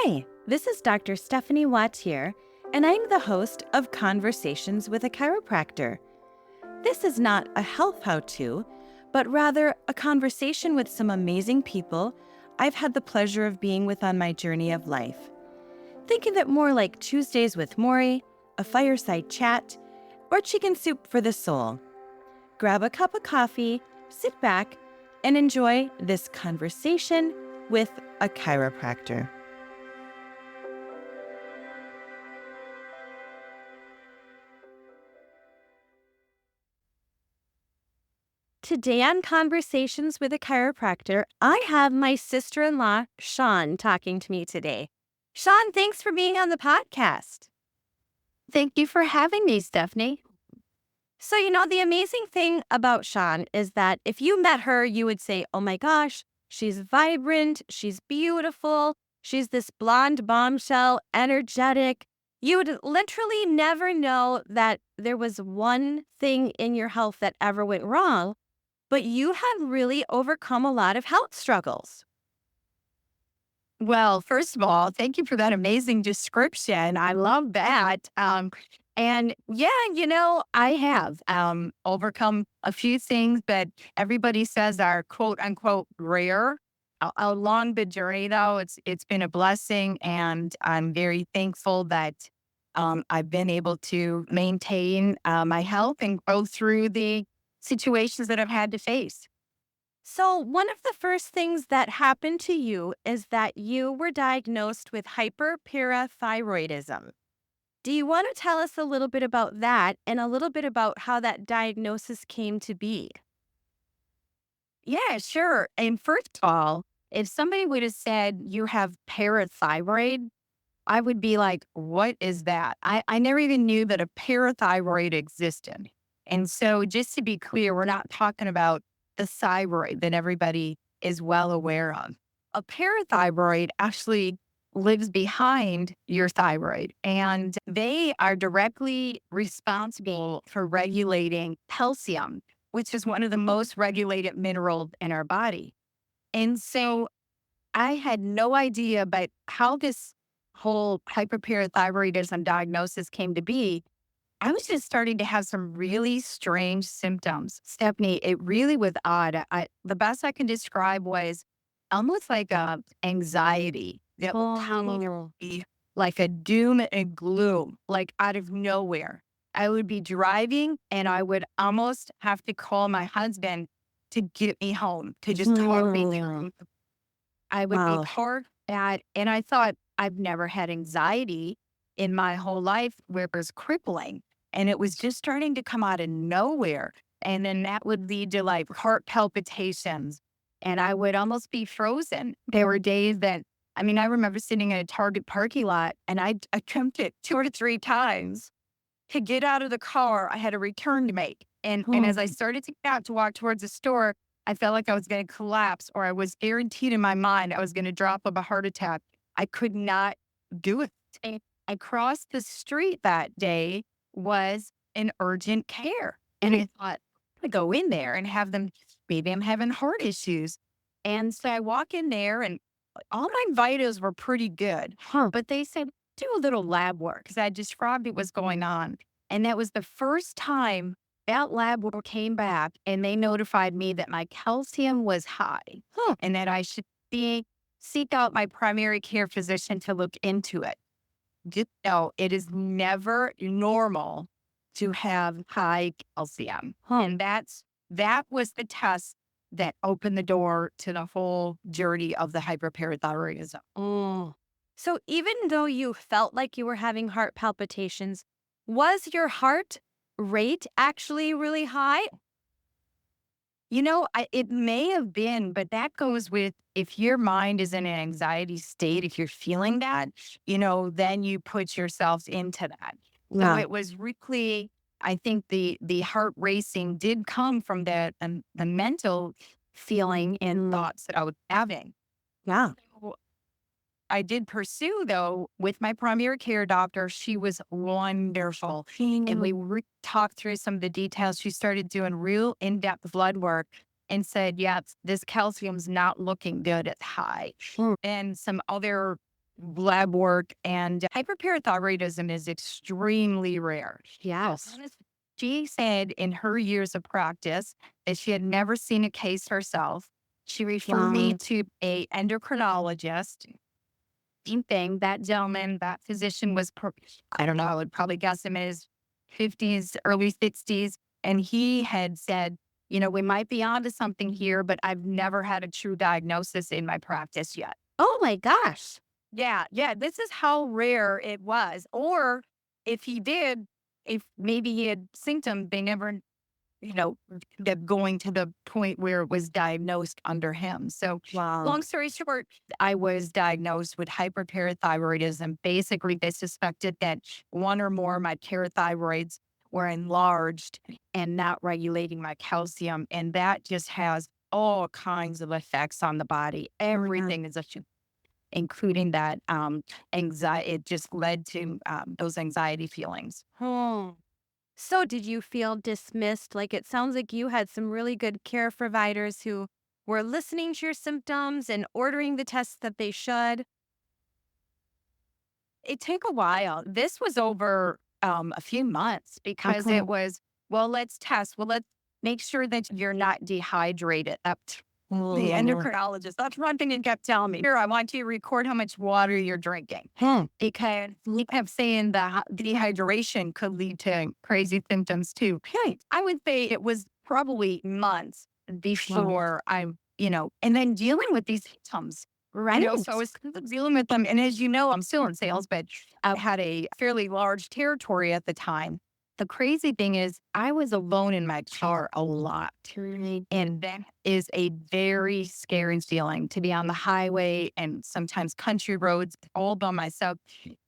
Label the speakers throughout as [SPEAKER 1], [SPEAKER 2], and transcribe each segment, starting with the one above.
[SPEAKER 1] Hi, this is Dr. Stephanie Wautier, and I'm the host of Conversations with a Chiropractor. This is not a health how-to, but rather a conversation with some amazing people I've had the pleasure of being with on my journey of life. Think of it more like Tuesdays with Maury, a fireside chat, or chicken soup for the soul. Grab a cup of coffee, sit back, and enjoy this conversation with a chiropractor. Today on Conversations with a Chiropractor, I have my sister-in-law, Shawn, talking to me today. Shawn, thanks for being on the podcast.
[SPEAKER 2] Thank you for having me, Stephanie.
[SPEAKER 1] So, the amazing thing about Shawn is that if you met her, you would say, oh my gosh, she's vibrant, she's beautiful, she's this blonde bombshell, energetic. You would literally never know that there was one thing in your health that ever went wrong, but you have really overcome a lot of health struggles.
[SPEAKER 2] Well, first of all, thank you for that amazing description. I love that. And yeah, I have overcome a few things that everybody says are quote unquote rare. Along the journey, though, it's been a blessing, and I'm very thankful that I've been able to maintain my health and go through the situations that I've had to face.
[SPEAKER 1] So, one of the first things that happened to you is that you were diagnosed with hyperparathyroidism. Do you want to tell us a little bit about that and a little bit about how that diagnosis came to be?
[SPEAKER 2] Yeah, sure. And first of all, if somebody would have said you have parathyroid, I would be like, what is that? I never even knew that a parathyroid existed. And so, just to be clear, we're not talking about the thyroid that everybody is well aware of. A parathyroid actually lives behind your thyroid, and they are directly responsible for regulating calcium, which is one of the most regulated minerals in our body. And so I had no idea about how this whole hyperparathyroidism diagnosis came to be. I was just starting to have some really strange symptoms. Stephanie, it really was odd. The best I can describe was almost like a anxiety that would come
[SPEAKER 1] Oh,
[SPEAKER 2] be like a doom and gloom, like out of nowhere. I would be driving and I would almost have to call my husband to get me home, to just talk me through. I would be
[SPEAKER 1] wow.
[SPEAKER 2] parked at, and I thought I've never had anxiety in my whole life where it was crippling. And it was just starting to come out of nowhere. And then that would lead to like heart palpitations. And I would almost be frozen. There were days that, I remember sitting in a Target parking lot and I attempted 2 or 3 times to get out of the car. I had a return to make. And as I started to get out to walk towards the store, I felt like I was going to collapse, or I was guaranteed in my mind I was going to drop of a heart attack. I could not do it. And I crossed the street that day was an urgent care. And I thought, I go in there and have them, maybe I'm having heart issues. And so I walk in there and all my vitals were pretty good. But they said, do a little lab work because I described what was going on. And that was the first time that lab work came back and they notified me that my calcium was high and that I should seek out my primary care physician to look into it. Just know it is never normal to have high calcium. And that was the test that opened the door to the whole journey of the hyperparathyroidism.
[SPEAKER 1] Oh. So even though you felt like you were having heart palpitations, was your heart rate actually really high?
[SPEAKER 2] It may have been, but that goes with if your mind is in an anxiety state, if you're feeling that, then you put yourself into that. So
[SPEAKER 1] Yeah.
[SPEAKER 2] it was really, I think the heart racing did come from the mental feeling and thoughts that I was having.
[SPEAKER 1] Yeah.
[SPEAKER 2] So I did pursue, though, with my primary care doctor. She was wonderful. And we talked through some of the details. She started doing real in-depth blood work and said, yeah, this calcium's not looking good. It's high. And some other lab work, and hyperparathyroidism is extremely rare.
[SPEAKER 3] Yes.
[SPEAKER 2] Honest- She said in her years of practice that she had never seen a case herself. She referred me
[SPEAKER 3] Wow.
[SPEAKER 2] to a endocrinologist. Same thing. That gentleman, that physician was, I don't know, I would probably guess him in his 50s, early 60s. And he had said, we might be onto something here, but I've never had a true diagnosis in my practice yet.
[SPEAKER 3] Oh my gosh.
[SPEAKER 2] Yeah, yeah, this is how rare it was. Or if he did, if maybe he had symptoms, they never, kept going to the point where it was diagnosed under him. So,
[SPEAKER 3] Wow.
[SPEAKER 2] long story short, I was diagnosed with hyperparathyroidism. Basically, they suspected that one or more of my parathyroids were enlarged and not regulating my calcium. And that just has all kinds of effects on the body. Everything is a including that anxiety. It just led to those anxiety feelings.
[SPEAKER 1] Hmm. So, did you feel dismissed? Like, it sounds like you had some really good care providers who were listening to your symptoms and ordering the tests that they should.
[SPEAKER 2] It took a while. This was over a few months because
[SPEAKER 3] Okay.
[SPEAKER 2] it was, well, let's test. Well, let's make sure that you're not dehydrated. The endocrinologist, that's one thing he kept telling me. Here, I want you to record how much water you're drinking. Because he kept saying that dehydration could lead to crazy symptoms too. Hey, I would say it was probably months
[SPEAKER 3] Wow.
[SPEAKER 2] before and then dealing with these symptoms.
[SPEAKER 3] Right.
[SPEAKER 2] So I was dealing with them. And as you know, I'm still in sales, but I had a fairly large territory at the time. The crazy thing is, I was alone in my car a lot. And that is a very scary feeling to be on the highway and sometimes country roads all by myself.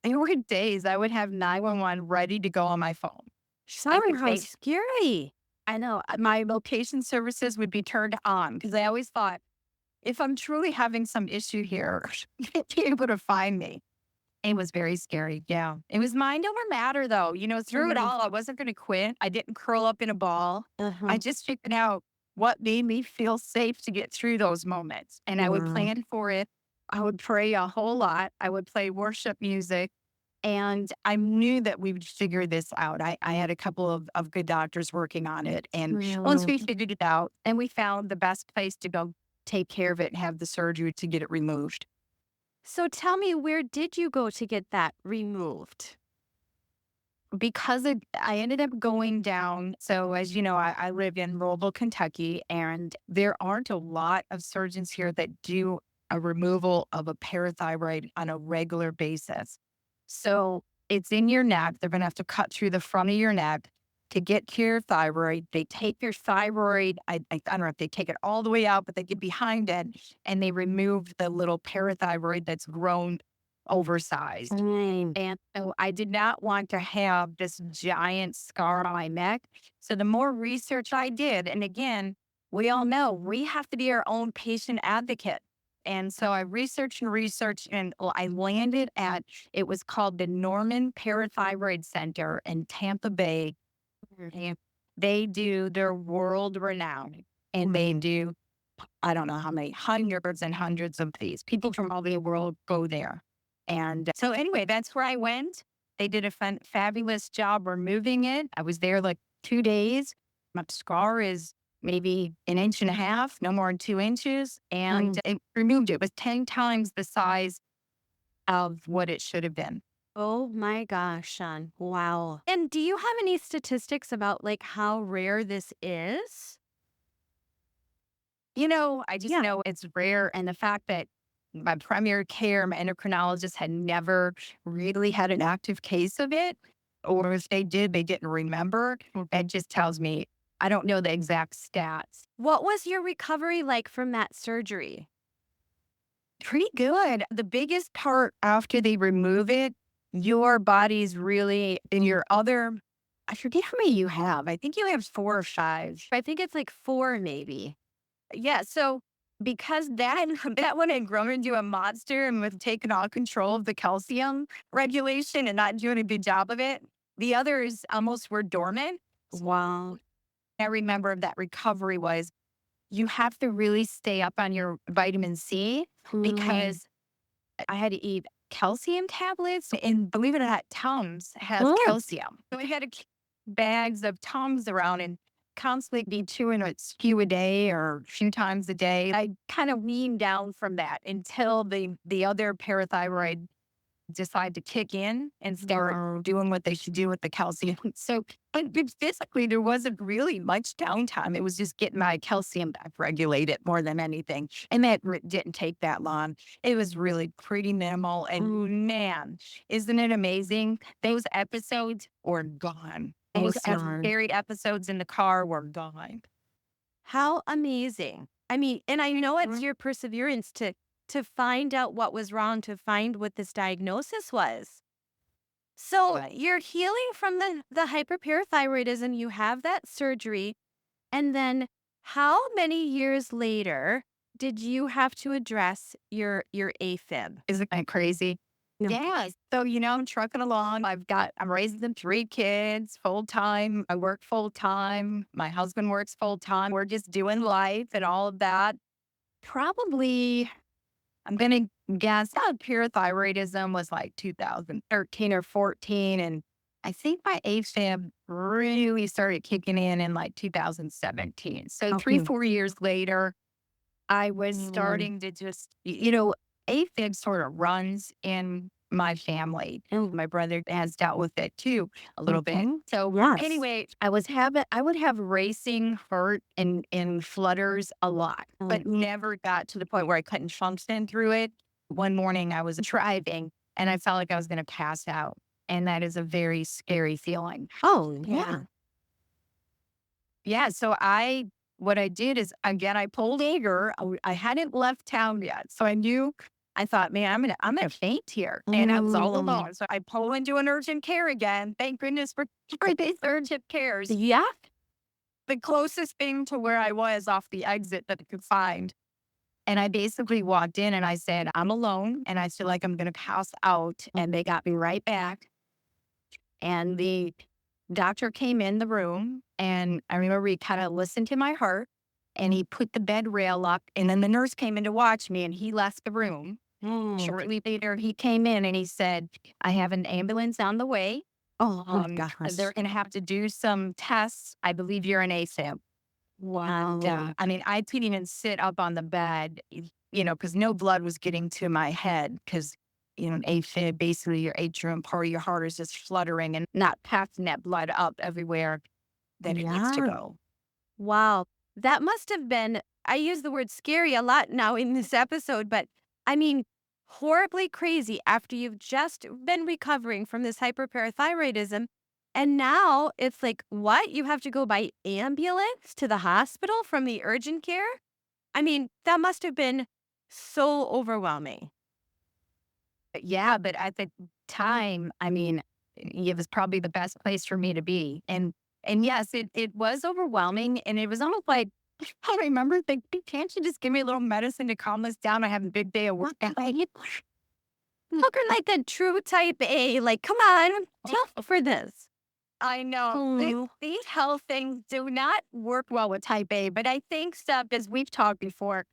[SPEAKER 2] There were days I would have 911 ready to go on my phone. I
[SPEAKER 1] Sorry,
[SPEAKER 2] would
[SPEAKER 1] how
[SPEAKER 2] think,
[SPEAKER 1] scary.
[SPEAKER 2] I know my location services would be turned on because I always thought, if I'm truly having some issue here, you'd be able to find me. It was very scary. Yeah. It was mind over matter, though. Through it all, I wasn't going to quit. I didn't curl up in a ball. I
[SPEAKER 3] Uh-huh.
[SPEAKER 2] just figured out what made me feel safe to get through those moments. And I would
[SPEAKER 3] Wow.
[SPEAKER 2] plan for it. I would pray a whole lot. I would play worship music. And I knew that we would figure this out. I had a couple of good doctors working on it. And once
[SPEAKER 3] Wow.
[SPEAKER 2] we figured it out, and we found the best place to go take care of it and have the surgery to get it removed.
[SPEAKER 1] So, tell me, where did you go to get that removed?
[SPEAKER 2] Because I ended up going down. So, as you know, I live in Louisville, Kentucky, and there aren't a lot of surgeons here that do a removal of a parathyroid on a regular basis. So, it's in your neck. They're going to have to cut through the front of your neck to get to your thyroid. They take your thyroid. I don't know if they take it all the way out, but they get behind it and they remove the little parathyroid that's grown oversized.
[SPEAKER 3] Mm.
[SPEAKER 2] And so I did not want to have this giant scar on my neck. So the more research I did, and again, we all know we have to be our own patient advocate. And so I researched and researched, and I landed at it was called the Norman Parathyroid Center in Tampa Bay. And they're world renowned, and they do, I don't know how many hundreds and hundreds of these. People from all over the world go there. And so, anyway, that's where I went. They did a fabulous job removing it. I was there like 2 days. My scar is maybe an inch and a half, no more than 2 inches. And
[SPEAKER 3] Mm.
[SPEAKER 2] it removed it. It was 10 times the size of what it should have been.
[SPEAKER 1] Oh my gosh, Shawn. Wow. And do you have any statistics about like how rare this is?
[SPEAKER 2] I just
[SPEAKER 1] Yeah.
[SPEAKER 2] know it's rare. And the fact that my primary care, my endocrinologist had never really had an active case of it, or if they did, they didn't remember. It just tells me I don't know the exact stats.
[SPEAKER 1] What was your recovery like from that surgery?
[SPEAKER 2] Pretty good. The biggest part after they remove it, your body's really in your other, I forget how many you have. I think you have 4 or 5.
[SPEAKER 1] I think it's like 4, maybe.
[SPEAKER 2] Yeah, so because that that one had grown into a monster and was taking all control of the calcium regulation and not doing a good job of it, the others almost were dormant.
[SPEAKER 1] Wow.
[SPEAKER 2] I remember that recovery was you have to really stay up on your vitamin C
[SPEAKER 3] Mm.
[SPEAKER 2] because I had to eat calcium tablets, and believe it or not, Tums has
[SPEAKER 3] Mm.
[SPEAKER 2] calcium. So I had to keep bags of Tums around and constantly be chewing a few a day or a few times a day. I kind of weaned down from that until the other parathyroid decide to kick in and start doing what they should do with the calcium. So, but physically, there wasn't really much downtime. It was just getting my calcium back regulated more than anything. And that didn't take that long. It was really pretty minimal. And man, isn't it amazing? Those episodes were gone. Those
[SPEAKER 3] Awesome.
[SPEAKER 2] scary episodes in the car were gone.
[SPEAKER 1] How amazing. I mean, and I know it's your perseverance to find out what was wrong, to find what this diagnosis was. So
[SPEAKER 2] Right.
[SPEAKER 1] you're healing from the hyperparathyroidism, you have that surgery, and then how many years later did you have to address your AFib?
[SPEAKER 2] Isn't that crazy?
[SPEAKER 3] No.
[SPEAKER 2] Yeah. So, I'm trucking along. I'm raising them 3 kids full time. I work full time. My husband works full time. We're just doing life and all of that. Probably, I'm going to guess parathyroidism was like 2013 or 14. And I think my AFib really started kicking in like 2017. So, three,
[SPEAKER 3] Okay.
[SPEAKER 2] 4 years later, I was starting to just, AFib sort of runs in my family.
[SPEAKER 3] Oh.
[SPEAKER 2] My brother has dealt with it too a little bit.
[SPEAKER 3] Okay.
[SPEAKER 2] So
[SPEAKER 3] Yes.
[SPEAKER 2] anyway, I would have racing heart and flutters a lot, but never got to the point where I couldn't function through it. One morning I was driving and I felt like I was going to pass out. And that is a very scary feeling.
[SPEAKER 3] Oh,
[SPEAKER 2] Yeah.
[SPEAKER 3] yeah.
[SPEAKER 2] Yeah, so what I did is, again, I pulled Eager. I hadn't left town yet. So I thought, man, I'm gonna faint here. And I was all alone. So I pulled into an urgent care again. Thank goodness for these urgent cares.
[SPEAKER 3] Yeah.
[SPEAKER 2] The closest thing to where I was off the exit that I could find. And I basically walked in and I said, I'm alone and I feel like I'm gonna pass out. And they got me right back. And the doctor came in the room and I remember he kind of listened to my heart and he put the bed rail up and then the nurse came in to watch me and he left the room. Shortly later, he came in and he said, I have an ambulance on the way.
[SPEAKER 3] Oh my gosh.
[SPEAKER 2] They're going to have to do some tests. I believe you're an AFib.
[SPEAKER 3] Wow.
[SPEAKER 2] And I mean, I couldn't even sit up on the bed, because no blood was getting to my head because, an AFib, basically your atrium part of your heart is just fluttering and not passing that blood up everywhere that it needs to
[SPEAKER 3] Yeah.
[SPEAKER 2] go.
[SPEAKER 1] Wow. That must have been, I use the word scary a lot now in this episode, but I mean, horribly crazy after you've just been recovering from this hyperparathyroidism. And now it's like, what? You have to go by ambulance to the hospital from the urgent care? I mean, that must have been so overwhelming.
[SPEAKER 2] Yeah, but at the time, I mean, it was probably the best place for me to be. And yes, it was overwhelming. And it was almost like, I remember thinking, can't you just give me a little medicine to calm this down? I have a big day of work.
[SPEAKER 1] Looking like a true type A, like, come on, tough for this.
[SPEAKER 2] I know these health things do not work well with type A, but I think stuff, as we've talked before,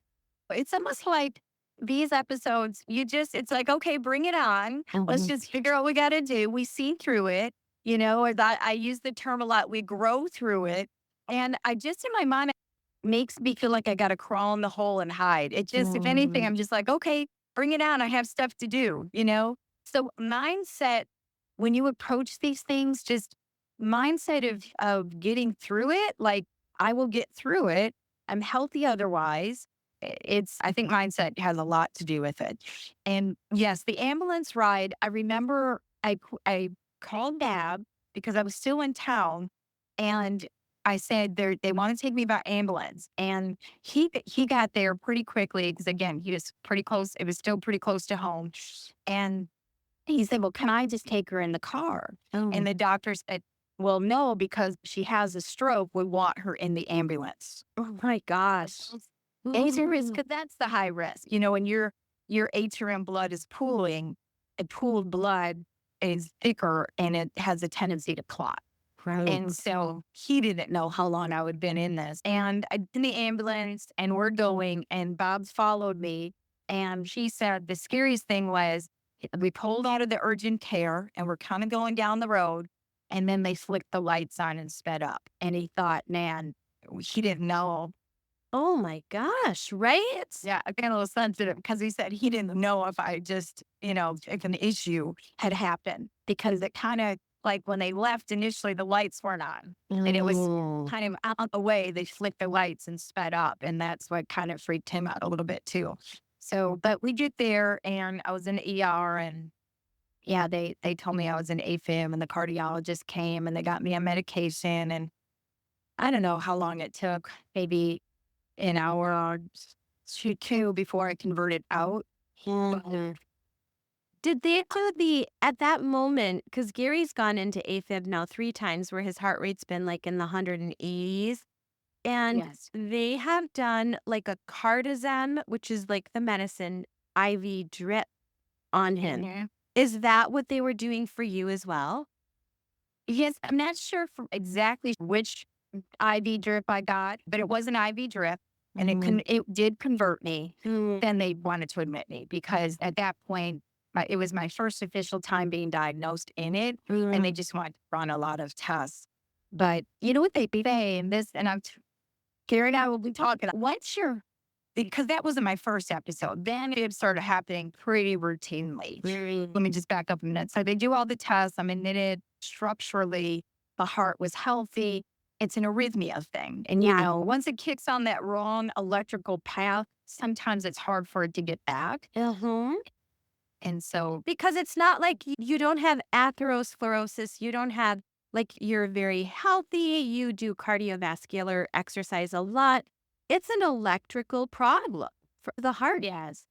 [SPEAKER 2] it's almost like these episodes, it's like, okay, bring it on. Let's just figure out what we got to do. We see through it, or that I use the term a lot. We grow through it. And I just, in my mind, it makes me feel like I got to crawl in the hole and hide. It just, if anything, I'm just like, okay, bring it on. I have stuff to do. So mindset, when you approach these things, just mindset of getting through it, like I will get through it. I'm healthy otherwise. I think mindset has a lot to do with it. And yes, the ambulance ride, I remember I called Dad because I was still in town and I said they want to take me by ambulance. And he got there pretty quickly because again, he was pretty close. It was still pretty close to home. And he said, well, can I just take her in the car? And the doctor said, well, no, because she has a stroke. We want her in the ambulance.
[SPEAKER 3] Oh my gosh.
[SPEAKER 2] Major risk, because that's the high risk. When your atrium blood is pooling, and pooled blood is thicker and it has a tendency to clot.
[SPEAKER 3] Right.
[SPEAKER 2] And so he didn't know how long I would been in this. And I in the ambulance and we're going and Bob's followed me. And she said the scariest thing was We pulled out of the urgent care and we're kind of going down the road. And then they flicked the lights on and sped up. And he thought, man, he didn't know.
[SPEAKER 3] Oh my gosh, right?
[SPEAKER 2] Yeah, I got a little sensitive because he said he didn't know if I just, if an issue had happened because it kind of like when they left initially, the lights weren't on and it was kind of out the way. They flicked the lights and sped up. And that's what kind of freaked him out a little bit too. So, but we get there and I was in the ER and yeah, they told me I was an AFib and the cardiologist came and they got me on medication. And I don't know how long it took, maybe an hour or two before I converted out.
[SPEAKER 3] Did they do at that moment, because Gary's gone into AFib now 3 times where his heart rate's been like in the 180s. And
[SPEAKER 2] Yes.
[SPEAKER 3] they have done like a cardizem, which is like the medicine IV drip on him.
[SPEAKER 2] Mhm.
[SPEAKER 3] Is that what they were doing for you as well?
[SPEAKER 2] Yes, I'm not sure for exactly which IV drip I got, but it was an IV drip and it did convert me. Then they wanted to admit me because at that point, it was my first official time being diagnosed in it. And they just wanted to run a lot of tests. But you know what they say in this, and Gary and I will be talking, because that wasn't my first episode. Then it started happening pretty routinely. Let me just back up a minute. So they do all the tests. I'm admitted structurally, the heart was healthy. It's an arrhythmia thing. And, once it kicks on that wrong electrical path, sometimes it's hard for it to get back. And so,
[SPEAKER 3] Because it's not like you don't have atherosclerosis. You don't have, like, you're very healthy. You do cardiovascular exercise a lot. It's an electrical problem for the heart.
[SPEAKER 2] yes.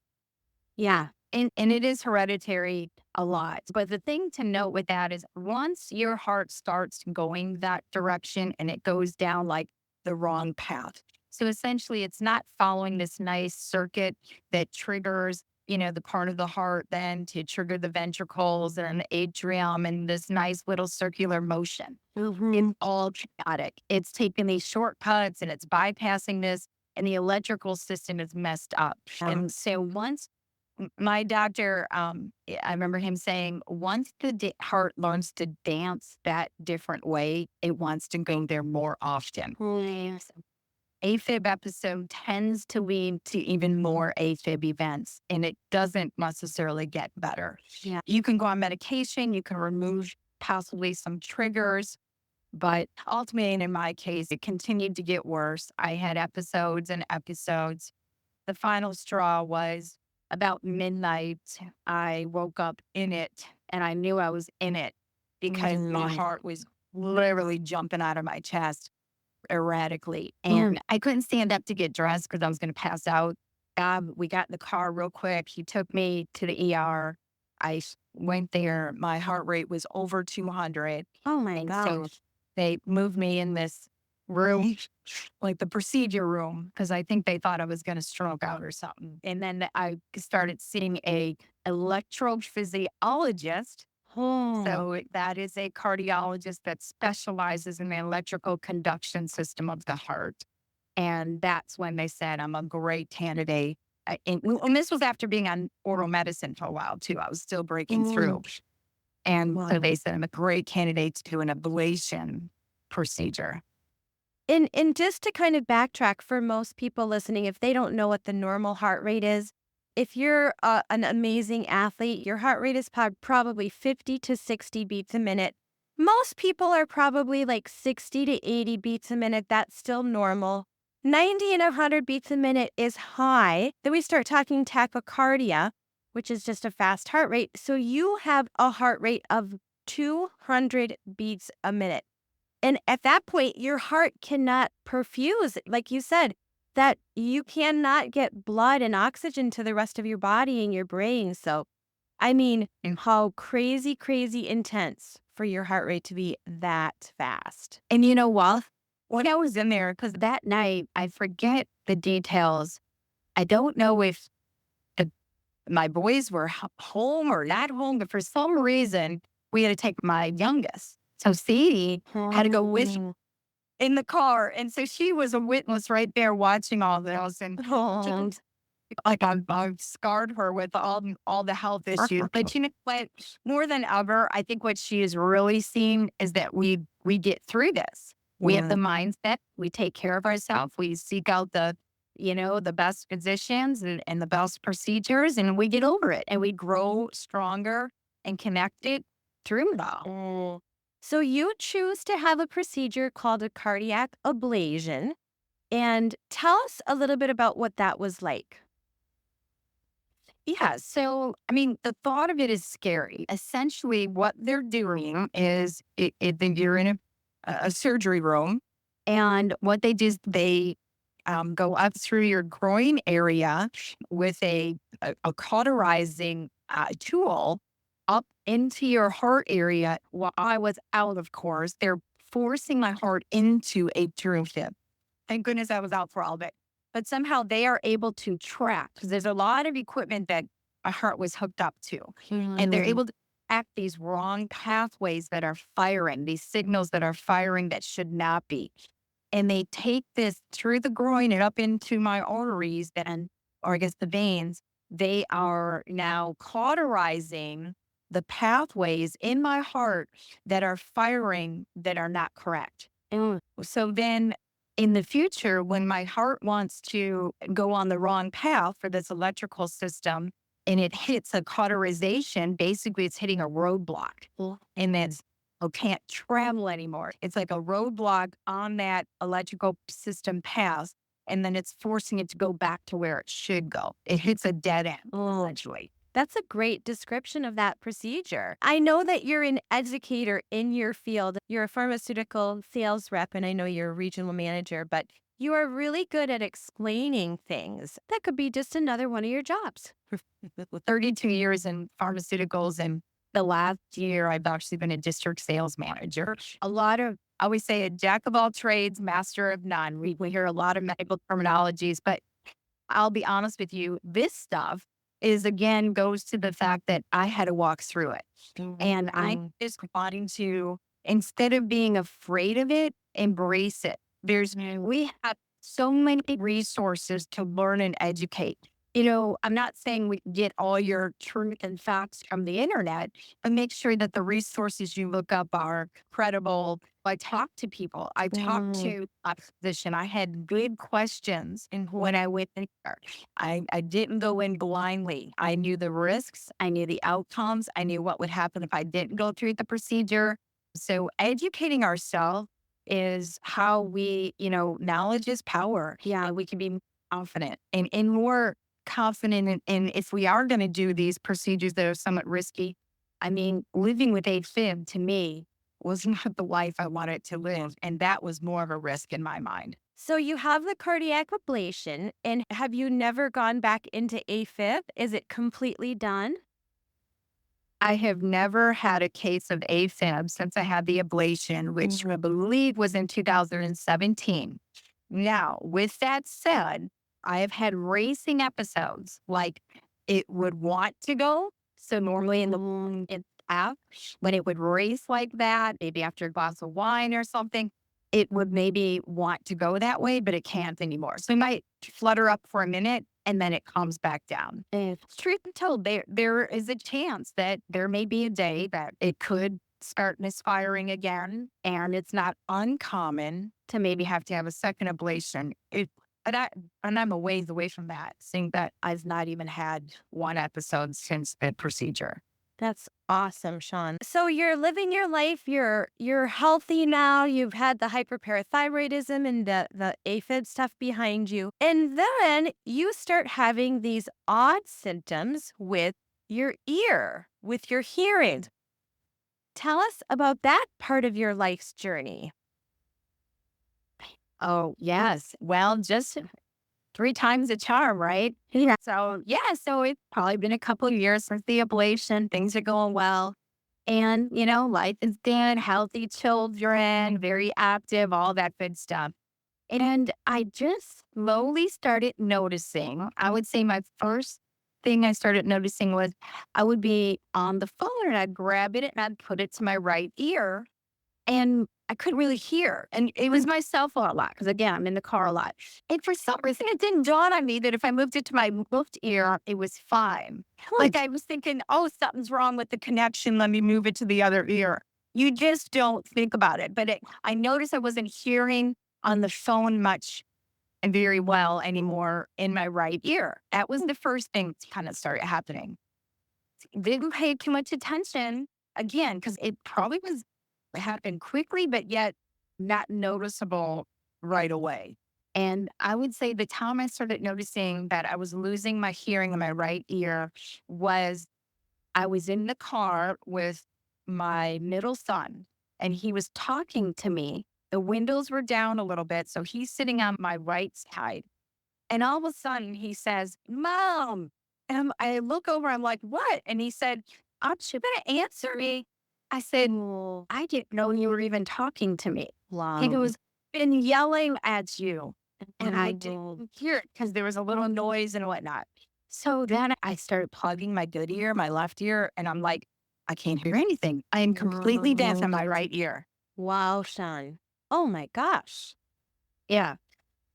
[SPEAKER 3] Yeah.
[SPEAKER 2] And it is hereditary a lot. But the thing to note with that is once your heart starts going that direction and it goes down like the wrong path. So essentially, it's not following this nice circuit that triggers, the part of the heart then to trigger the ventricles and the atrium and this nice little circular motion. It's all chaotic. It's taking these shortcuts and it's bypassing this, and the electrical system is messed up. And so once my doctor, I remember him saying, once the heart learns to dance that different way, it wants to go there more often. AFib episode tends to lead to even more AFib events, and it doesn't necessarily get better.
[SPEAKER 3] Yeah.
[SPEAKER 2] You can go on medication, you can remove possibly some triggers, but ultimately, and in my case, it continued to get worse. I had episodes and episodes. The final straw was about midnight. I woke up in it, and I knew I was in it because my heart was literally jumping out of my chest erratically. And I couldn't stand up to get dressed because I was going to pass out. We got in the car real quick. He took me to the ER. I went there. My heart rate was over 200.
[SPEAKER 3] Oh my
[SPEAKER 2] And
[SPEAKER 3] gosh.
[SPEAKER 2] so they moved me in this room, like the procedure room, because I think they thought I was going to stroke out or something. And then I started seeing a electrophysiologist. So that is a cardiologist that specializes in the electrical conduction system of the heart. And that's when they said I'm a great candidate. And this was after being on oral medicine for a while, too. I was still breaking through. And so they said I'm a great candidate to do an ablation procedure.
[SPEAKER 3] And just to kind of backtrack for most people listening, if they don't know what the normal heart rate is, if you're an amazing athlete, your heart rate is probably 50 to 60 beats a minute. Most people are probably like 60 to 80 beats a minute. That's still normal. 90 and 100 beats a minute is high. Then we start talking tachycardia, which is just a fast heart rate. So you have a heart rate of 200 beats a minute. And at that point, your heart cannot perfuse, like you said, that you cannot get blood and oxygen to the rest of your body and your brain. So, I mean, how crazy, crazy intense for your heart rate to be that fast.
[SPEAKER 2] And you know what? When I was in there, because that night, I forget the details. I don't know if my boys were home or not home, but for some reason, we had to take my youngest. So Sadie had to go with me in the car. And so she was a witness right there watching all this. And like I've scarred her with all the health issues. But you know what? More than ever, I think what she is really seeing is that we get through this. We have the mindset. We take care of ourselves. We seek out the best physicians and the best procedures, and we get over it and we grow stronger and connected through it all.
[SPEAKER 3] So you choose to have a procedure called a cardiac ablation. And tell us a little bit about what that was like.
[SPEAKER 2] Yeah. So, I mean, the thought of it is scary. Essentially, what they're doing is you're in a surgery room, and what they do is they go up through your groin area with a cauterizing tool up into your heart area. While I was out, of course, they're forcing my heart into a true fib. Thank goodness I was out for all of it. But somehow they are able to track because there's a lot of equipment that my heart was hooked up to. And they're able to track these wrong pathways that are firing, these signals that are firing that should not be. And they take this through the groin and up into my arteries, or I guess the veins. They are now cauterizing the pathways in my heart that are firing that are not correct. So then in the future, when my heart wants to go on the wrong path for this electrical system and it hits a cauterization, basically it's hitting a roadblock and then can't travel anymore. It's like a roadblock on that electrical system path. And then it's forcing it to go back to where it should go. It hits a dead end, essentially.
[SPEAKER 3] That's a great description of that procedure. I know that you're an educator in your field. You're a pharmaceutical sales rep, and I know you're a regional manager, but you are really good at explaining things. That could be just another one of your jobs.
[SPEAKER 2] 32 years in pharmaceuticals, and the last year I've actually been a district sales manager. I always say a jack of all trades, master of none. We hear a lot of medical terminologies, but I'll be honest with you, this stuff goes to the fact that I had to walk through it. And I'm just wanting to, instead of being afraid of it, embrace it. We have so many resources to learn and educate. I'm not saying we get all your truth and facts from the internet, but make sure that the resources you look up are credible. I talk to people. I talked to a physician. I had good questions when I went in there. I didn't go in blindly. I knew the risks. I knew the outcomes. I knew what would happen if I didn't go through the procedure. So educating ourselves is how knowledge is power. Yeah, we can be confident and more confident in if we are going to do these procedures that are somewhat risky. I mean, living with AFib to me was not the life I wanted to live. And that was more of a risk in my mind.
[SPEAKER 3] So you have the cardiac ablation, and have you never gone back into AFib? Is it completely done?
[SPEAKER 2] I have never had a case of AFib since I had the ablation, which I believe was in 2017. Now, with that said, I have had racing episodes, like it would want to go. So normally in the app, when it would race like that, maybe after a glass of wine or something, it would maybe want to go that way, but it can't anymore. So it might flutter up for a minute and then it comes back down. And truth be told, there is a chance that there may be a day that it could start misfiring again. And it's not uncommon to maybe have to have a second ablation. And I'm a ways away from that, seeing that I've not even had one episode since the procedure.
[SPEAKER 3] That's awesome, Shawn. So you're living your life. You're healthy now. You've had the hyperparathyroidism and the aphid stuff behind you. And then you start having these odd symptoms with your ear, with your hearing. Tell us about that part of your life's journey.
[SPEAKER 2] Oh, yes. Well, just 3 times a charm, right?
[SPEAKER 3] Yeah.
[SPEAKER 2] So it's probably been a couple of years since the ablation. Things are going well. And, life is good, healthy children, very active, all that good stuff. And I just slowly started noticing, I would say my first thing I started noticing was I would be on the phone and I'd grab it and I'd put it to my right ear. And I couldn't really hear. And it was my cell phone a lot because, again, I'm in the car a lot. And for some reason, it didn't dawn on me that if I moved it to my left ear, it was fine. Like I was thinking, oh, something's wrong with the connection. Let me move it to the other ear. You just don't think about it. But I noticed I wasn't hearing on the phone much and very well anymore in my right ear. That was the first thing that kind of started happening. Didn't pay too much attention again because it probably was happened quickly, but yet not noticeable right away. And I would say the time I started noticing that I was losing my hearing in my right ear was I was in the car with my middle son and he was talking to me. The windows were down a little bit. So he's sitting on my right side. And all of a sudden he says, Mom. And I look over, I'm like, what? And he said, aren't you going to answer me? I said, I didn't know you were even talking to me. He
[SPEAKER 3] Wow.
[SPEAKER 2] goes, been yelling at you. And I didn't hear it because there was a little noise and whatnot. So then I started plugging my good ear, my left ear, and I'm like, I can't hear anything. I am completely deaf in my right ear.
[SPEAKER 3] Wow, Shawn. Oh my gosh.
[SPEAKER 2] Yeah,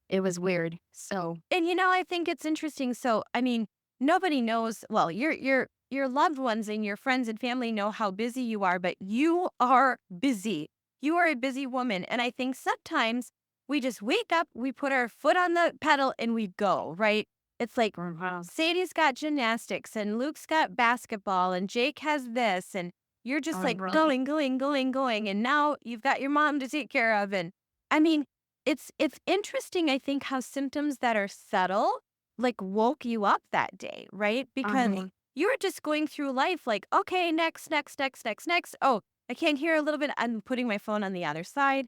[SPEAKER 2] it was weird. So
[SPEAKER 3] And I think it's interesting. So, I mean, nobody knows. Well, your loved ones and your friends and family know how busy you are, but you are busy. You are a busy woman, and I think sometimes we just wake up, we put our foot on the pedal, and we go. Right? It's like Sadie's got gymnastics, and Luke's got basketball, and Jake has this, and you're just like going, going, going, going, and now you've got your mom to take care of, and I mean, it's interesting, I think, how symptoms that are subtle, like, woke you up that day, right? Because you were just going through life like, "Okay, next, next, next, next, next. Oh, I can't hear a little bit. I'm putting my phone on the other side."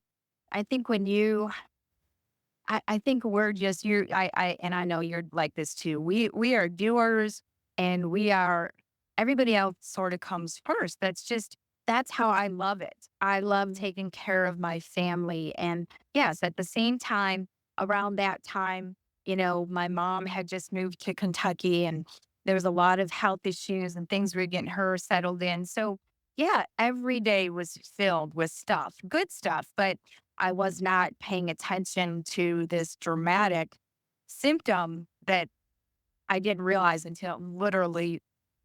[SPEAKER 2] I think when you I think we're just and I know you're like this too. We are doers and we are everybody else sort of comes first. That's how I love it. I love taking care of my family. And yes, at the same time, around that time, my mom had just moved to Kentucky and there was a lot of health issues and things were getting her settled in. So yeah, every day was filled with stuff, good stuff, but I was not paying attention to this dramatic symptom that I didn't realize until it literally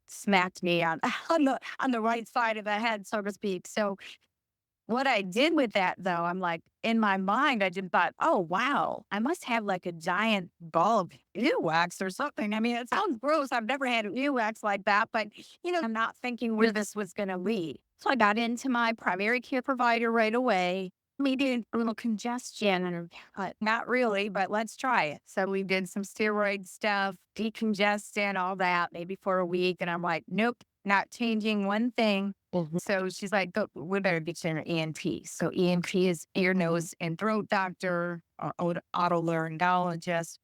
[SPEAKER 2] smacked me on on the right side of the head, so to speak. So what I did with that though, I'm like, in my mind, I just thought, oh wow, I must have like a giant ball of earwax or something. I mean, it sounds gross. I've never had an earwax like that, but I'm not thinking where this was gonna lead. So I got into my primary care provider right away. Maybe a little congestion, and not really, but let's try it. So we did some steroid stuff, decongestant, all that, maybe for a week. And I'm like, nope, not changing one thing. So she's like, go, we better get you an ENT. So ENT is ear, nose, and throat doctor or otolaryngologist.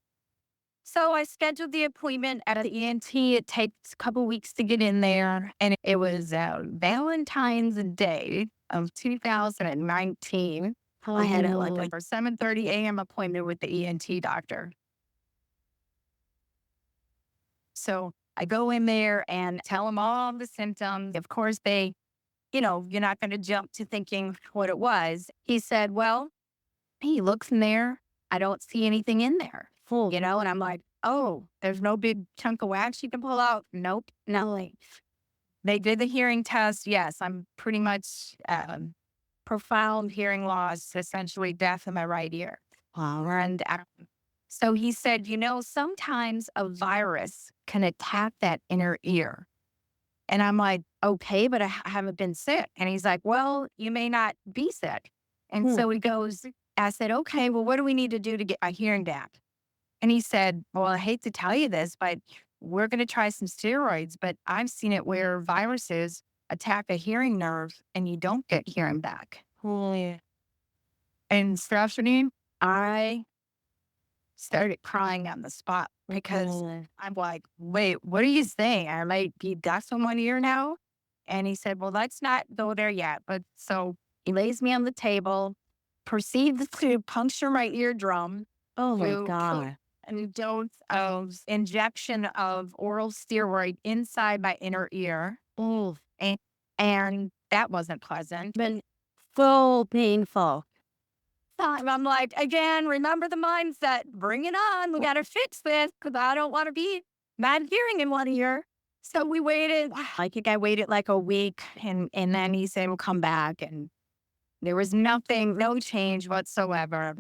[SPEAKER 2] So I scheduled the appointment at the ENT. It takes a couple weeks to get in there. And it was Valentine's Day of 2019. I had like a 7:30 a.m. appointment with the ENT doctor. So I go in there and tell them all the symptoms. Of course, you're not going to jump to thinking what it was. He said, well, he looks in there. I don't see anything in there. And I'm like, oh, there's no big chunk of wax you can pull out. Nope, nothing. They did the hearing test. Yes, I'm pretty much profound hearing loss, essentially deaf in my right ear. Wow. And so he said, sometimes a virus can attack that inner ear. And I'm like, okay, but I haven't been sick. And he's like, well, you may not be sick. And so he goes, I said, okay, well, what do we need to do to get my hearing back? And he said, well, I hate to tell you this, but we're going to try some steroids. But I've seen it where viruses attack a hearing nerve and you don't get hearing back. And Stephanie, I started crying on the spot because I'm like, wait, what are you saying? I might be deaf in one ear now? And he said, well, let's not go there yet. But so he lays me on the table, proceeds to puncture my eardrum.
[SPEAKER 3] Oh my God.
[SPEAKER 2] And dose of injection of oral steroid inside my inner ear.
[SPEAKER 3] Oh,
[SPEAKER 2] And that wasn't pleasant. But
[SPEAKER 3] So painful.
[SPEAKER 2] time. I'm like, again, remember the mindset. Bring it on. We got to fix this because I don't want to be bad hearing in 1 year. So we waited. I think I waited like a week, and then he said, we'll come back. And there was nothing, no change whatsoever.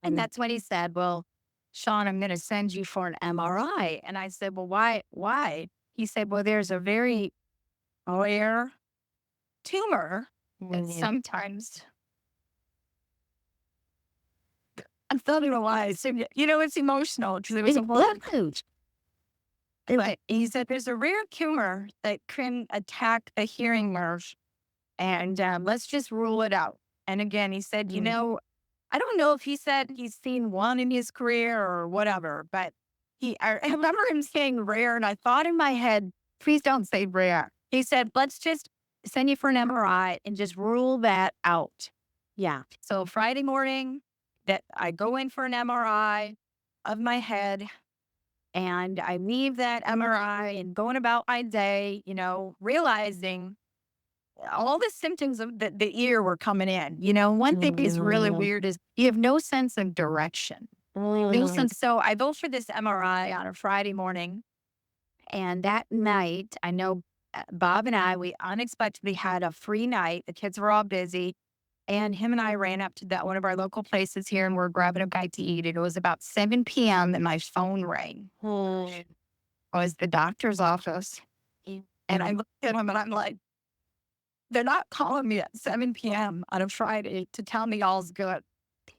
[SPEAKER 2] And that's when he said, well, Shawn, I'm going to send you for an MRI. And I said, well, why? Why? He said, well, there's a very rare tumor that sometimes I'm not even why. So, it's emotional because it was a blood coach. But he said there's a rare tumor that can attack the hearing nerve, and let's just rule it out. And again, he said, I don't know if he said he's seen one in his career or whatever, but I remember him saying rare, and I thought in my head, please don't say rare. He said, let's just send you for an MRI and just rule that out.
[SPEAKER 3] Yeah.
[SPEAKER 2] So Friday morning, that I go in for an MRI of my head, and I leave that MRI and going about my day, realizing all the symptoms of the ear were coming in. One thing is really weird is you have no sense of direction. No sense. So I go for this MRI on a Friday morning, and that night, I know Bob and we unexpectedly had a free night. The kids were all busy. And him and I ran up to one of our local places here, and we're grabbing a bite to eat. And it was about 7 p.m. and my phone rang. It was the doctor's office. And I looked at him and I'm like, they're not calling me at 7 p.m. on a Friday to tell me all's good.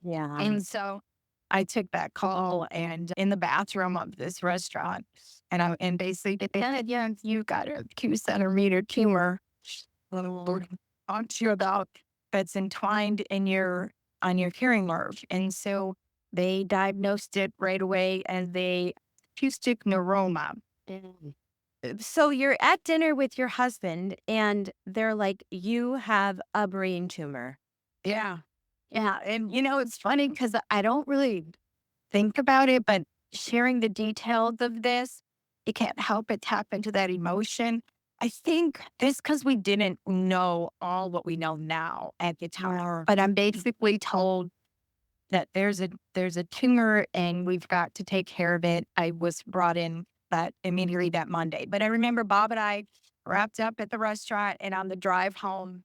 [SPEAKER 3] Yeah.
[SPEAKER 2] And so I took that call, and in the bathroom of this restaurant, and basically they said, yeah, you got a 2-centimeter tumor. Talk to you about that's entwined on your hearing nerve. And so they diagnosed it right away as the acoustic neuroma.
[SPEAKER 3] So you're at dinner with your husband and they're like, you have a brain tumor.
[SPEAKER 2] Yeah. Yeah. And, it's funny because I don't really think about it, but sharing the details of this, you can't help but tap into that emotion. I think this because we didn't know all what we know now at the time. But I'm basically told that there's a tumor and we've got to take care of it. I was brought in that immediately that Monday. But I remember Bob and I wrapped up at the restaurant, and on the drive home,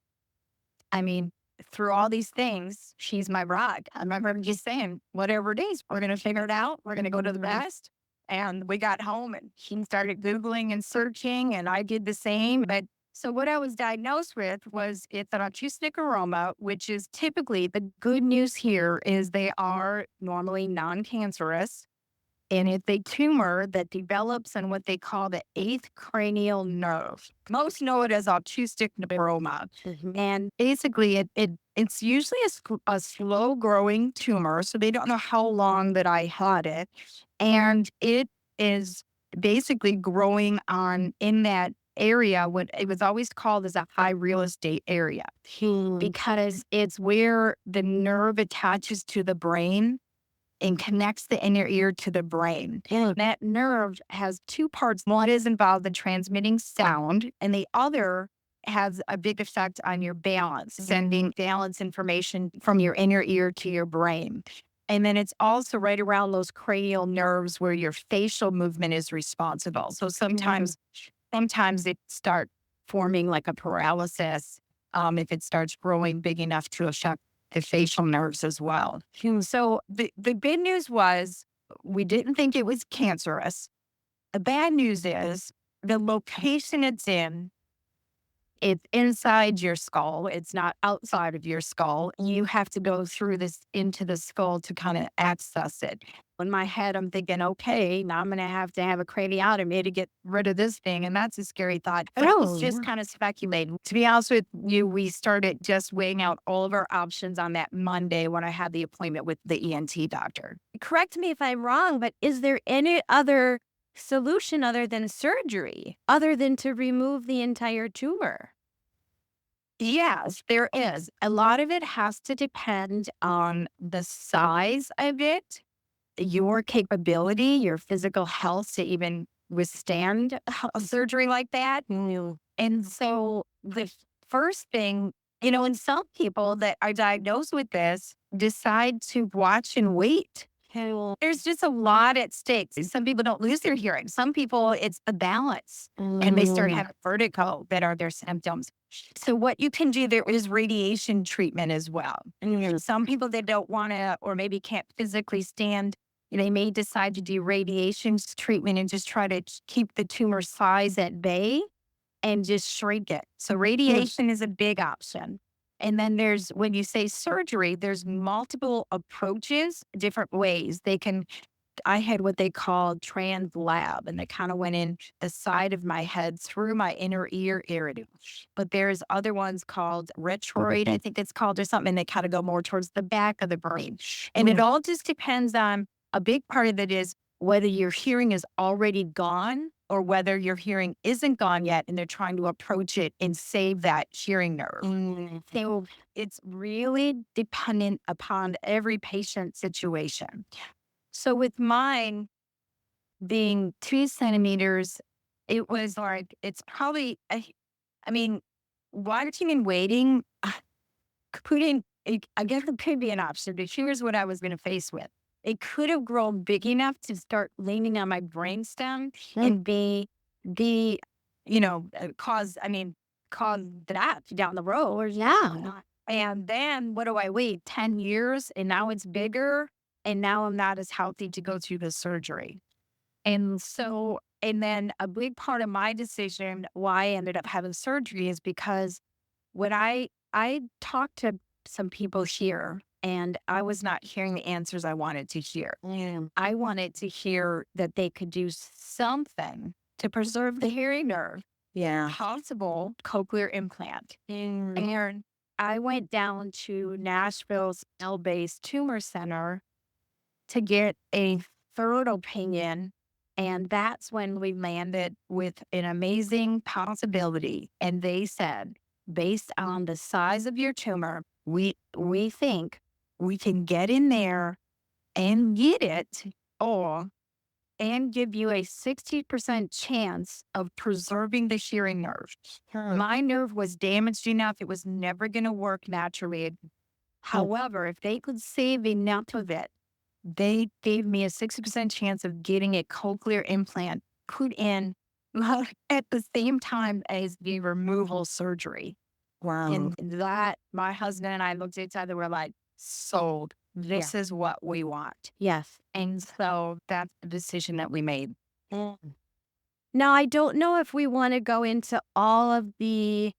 [SPEAKER 2] through all these things, she's my bride. I remember him just saying, whatever it is, we're going to figure it out. We're going to go to the best. And we got home and he started Googling and searching, and I did the same. But so what I was diagnosed with was it's an acoustic neuroma, which is typically the good news here is they are normally non-cancerous. And it's a tumor that develops in what they call the 8th cranial nerve. Most know it as acoustic neuroma. And basically, it's usually a slow-growing tumor, so they don't know how long that I had it. And it is basically growing in that area, what it was always called as a high real estate area, because it's where the nerve attaches to the brain and connects the inner ear to the brain. And that nerve has 2 parts. One is involved in transmitting sound, and the other has a big effect on your balance, sending balance information from your inner ear to your brain. And then it's also right around those cranial nerves where your facial movement is responsible. So sometimes it starts forming like a paralysis if it starts growing big enough to affect the facial nerves as well. So the good news was we didn't think it was cancerous. The bad news is the location it's inside your skull. It's not outside of your skull. You have to go through this into the skull to kind of access it. In my head, I'm thinking, okay, now I'm going to have a craniotomy to get rid of this thing. And that's a scary thought. But I was just kind of speculating. To be honest with you, we started just weighing out all of our options on that Monday when I had the appointment with the ENT doctor.
[SPEAKER 3] Correct me if I'm wrong, but is there any other solution other than surgery, other than to remove the entire tumor?
[SPEAKER 2] Yes, there is. A lot of it has to depend on the size of it, your capability, your physical health to even withstand a surgery like that. And so the first thing And some people that are diagnosed with this decide to watch and wait. There's just a lot at stake. Some people don't lose their hearing. Some people, it's a balance and they start having vertigo that are their symptoms. So what you can do, there is radiation treatment as well. Some people that don't want to, or maybe can't physically stand, they may decide to do radiation treatment and just try to keep the tumor size at bay and just shrink it. So radiation is a big option. And then when you say surgery, there's multiple approaches, different ways. I had what they called translab, and they kind of went in the side of my head through my inner ear area. But there's other ones called retroid, I think it's called, or something, and they kind of go more towards the back of the brain. And it all just depends on, a big part of it is whether your hearing is already gone or whether your hearing isn't gone yet and they're trying to approach it and save that hearing nerve. So it's really dependent upon every patient situation. So with mine being 2 centimeters, it was like, it's probably, watching and waiting, I guess it could be an option, but here's what I was going to face with. It could have grown big enough to start leaning on my brainstem and cause death down the road.
[SPEAKER 3] Yeah.
[SPEAKER 2] And then what do I wait? 10 years and now it's bigger and now I'm not as healthy to go through the surgery. And then a big part of my decision why I ended up having surgery is because when I talked to some people here, and I was not hearing the answers I wanted to hear. I wanted to hear that they could do something to preserve the hearing nerve. Possible cochlear implant. And I went down to Nashville's L-based tumor center to get a third opinion. And that's when we landed with an amazing possibility. And they said, based on the size of your tumor, we think we can get in there and get it and give you a 60% chance of preserving the hearing nerve. My nerve was damaged enough, it was never going to work naturally. However, if they could save enough of it, they gave me a 60% chance of getting a cochlear implant put in at the same time as the removal surgery.
[SPEAKER 3] Wow.
[SPEAKER 2] And that, my husband and I looked at each other, we're like, sold. This is what we want.
[SPEAKER 3] Yes.
[SPEAKER 2] And so that's the decision that we made.
[SPEAKER 3] Now, I don't know if we want to go into all of the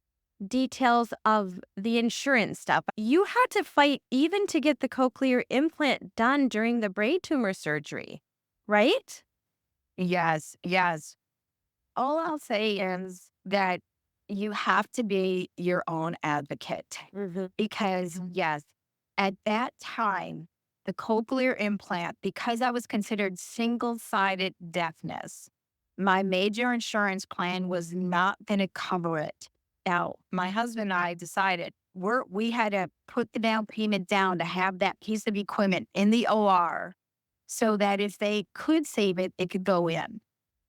[SPEAKER 3] details of the insurance stuff. You had to fight even to get the cochlear implant done during the brain tumor surgery, right?
[SPEAKER 2] Yes. All I'll say is that you have to be your own advocate because, yes, at that time, the cochlear implant, because I was considered single-sided deafness, my major insurance plan was not going to cover it. Now, my husband and I decided we had to put the down payment down to have that piece of equipment in the OR so that if they could save it, it could go in.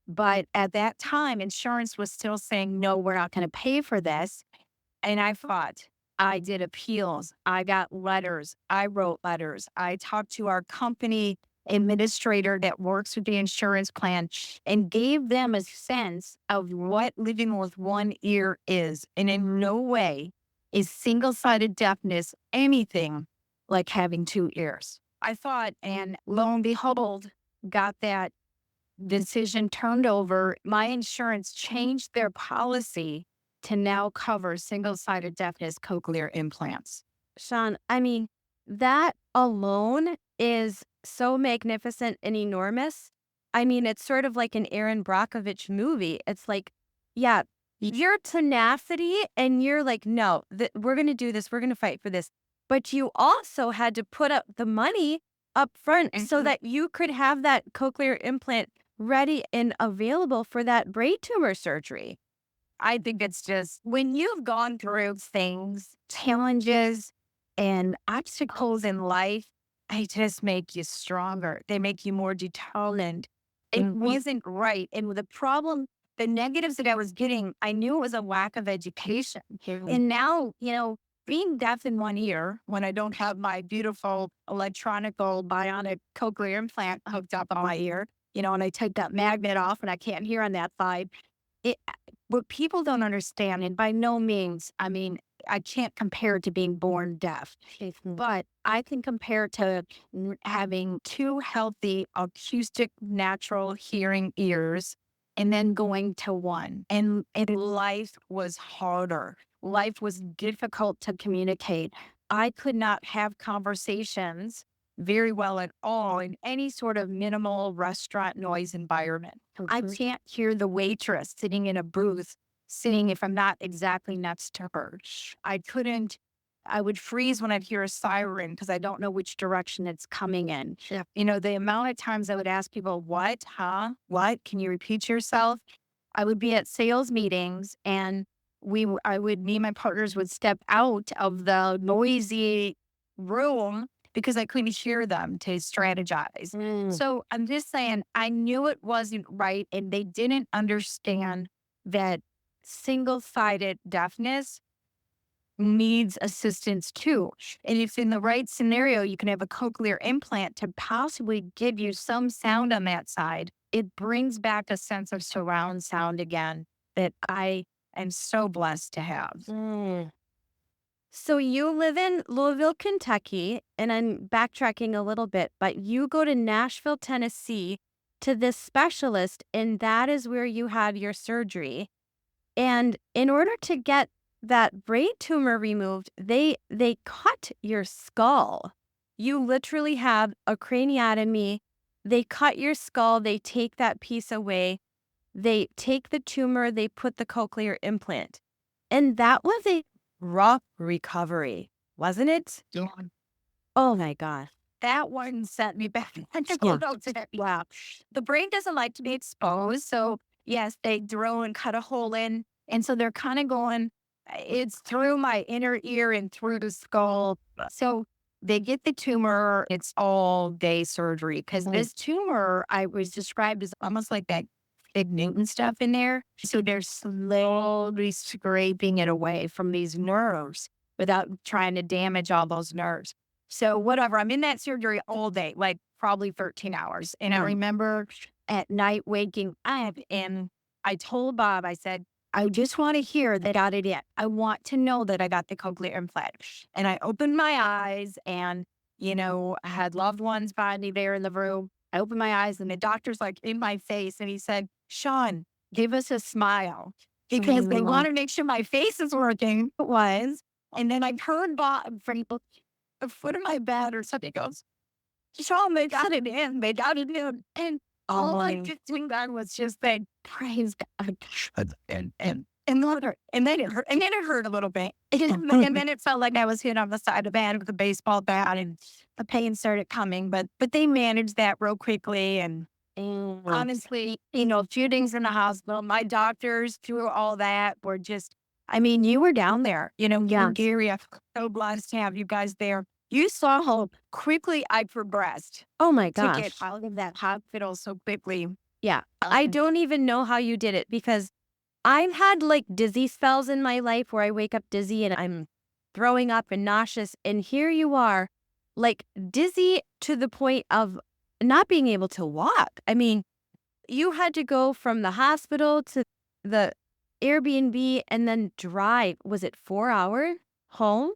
[SPEAKER 2] But at that time, insurance was still saying, no, we're not going to pay for this. And I fought. I did appeals. I got letters. I wrote letters. I talked to our company administrator that works with the insurance plan and gave them a sense of what living with one ear is. And in no way is single-sided deafness anything like having two ears. I thought, and lo and behold, got that decision turned over. My insurance changed their policy to now cover single-sided deafness cochlear implants.
[SPEAKER 3] Shawn, that alone is so magnificent and enormous. It's sort of like an Aaron Brockovich movie. It's like, yeah, your tenacity and you're like, no, we're going to do this. We're going to fight for this. But you also had to put up the money up front so that you could have that cochlear implant ready and available for that brain tumor surgery.
[SPEAKER 2] I think it's just when you've gone through things, challenges, and obstacles in life, they just make you stronger. They make you more determined. It wasn't right. And the problem, the negatives that I was getting, I knew it was a lack of education. And now, being deaf in one ear when I don't have my beautiful electronical bionic cochlear implant hooked up on my ear, and I take that magnet off and I can't hear on that side. It, what people don't understand, and by no means, I mean, I can't compare it to being born deaf, but I can compare it to having two healthy acoustic natural hearing ears and then going to one. And life was harder. Life was difficult to communicate. I could not have conversations very well at all in any sort of minimal restaurant noise environment. I can't hear the waitress sitting in a booth, sitting if I'm not exactly next to her. I couldn't, I would freeze when I'd hear a siren because I don't know which direction it's coming in.
[SPEAKER 3] Yeah.
[SPEAKER 2] The amount of times I would ask people, what, huh? What? Can you repeat yourself? I would be at sales meetings and me and my partners would step out of the noisy room because I couldn't hear them to strategize. So I'm just saying, I knew it wasn't right. And they didn't understand that single-sided deafness needs assistance too. And if in the right scenario, you can have a cochlear implant to possibly give you some sound on that side, it brings back a sense of surround sound again that I am so blessed to have.
[SPEAKER 3] So you live in Louisville, Kentucky, and I'm backtracking a little bit, but you go to Nashville, Tennessee to this specialist, and that is where you had your surgery. And in order to get that brain tumor removed, they cut your skull. You literally have a craniotomy. They cut your skull, they take that piece away, they take the tumor, they put the cochlear implant. And that was a rough recovery, wasn't it?
[SPEAKER 2] Yeah.
[SPEAKER 3] Oh my gosh.
[SPEAKER 2] That one sent me back.
[SPEAKER 3] Yeah.
[SPEAKER 2] Wow. The brain doesn't like to be exposed. So, yes, they drill and cut a hole in. And so they're kind of going, it's through my inner ear and through the skull. So they get the tumor. It's all day surgery because this tumor I was described as almost like that big Newton stuff in there. So they're slowly scraping it away from these nerves without trying to damage all those nerves. So whatever, I'm in that surgery all day, like probably 13 hours. And I remember at night waking up and I told Bob, I said, I just want to hear that I got it in. I want to know that I got the cochlear implant. And I opened my eyes and, I had loved ones by me there in the room. I opened my eyes and the doctor's like in my face and he said, Shawn, give us a smile because they want to make sure my face is working. It was. And then I heard Bob from the foot of my bed or something goes, Shawn, they got it in. They got it in. And all I could do then was just say, praise God. And then it hurt. And then it hurt a little bit. And then it felt like I was hit on the side of the bed with a baseball bat and the pain started coming. But they managed that real quickly. And honestly, a few days in the hospital, my doctors through all that were just, you were down there, Gary, I'm so blessed to have you guys there. You saw how quickly I progressed.
[SPEAKER 3] Oh my
[SPEAKER 2] To
[SPEAKER 3] gosh.
[SPEAKER 2] get out of that hospital so quickly.
[SPEAKER 3] Yeah. I don't even know how you did it because I've had like dizzy spells in my life where I wake up dizzy and I'm throwing up and nauseous. And here you are, like dizzy to the point of not being able to walk. You had to go from the hospital to the Airbnb and then drive. Was it 4 hours home?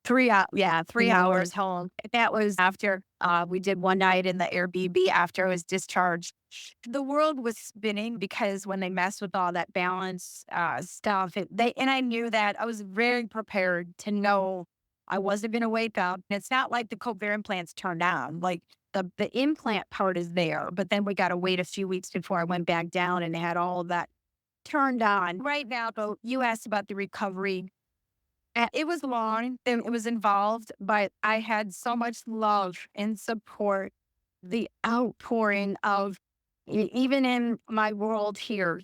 [SPEAKER 2] 3 hours. Yeah, 3 hours home. That was after we did one night in the Airbnb after I was discharged. The world was spinning because when they messed with all that balance stuff, and I knew that. I was very prepared to know I wasn't going to wake up. And it's not like the cochlear implants turned on. Like the implant part is there, but then we got to wait a few weeks before I went back down and had all of that turned on. Right now, though, you asked about the recovery. It was long and it was involved, but I had so much love and support, the outpouring of, even in my world here,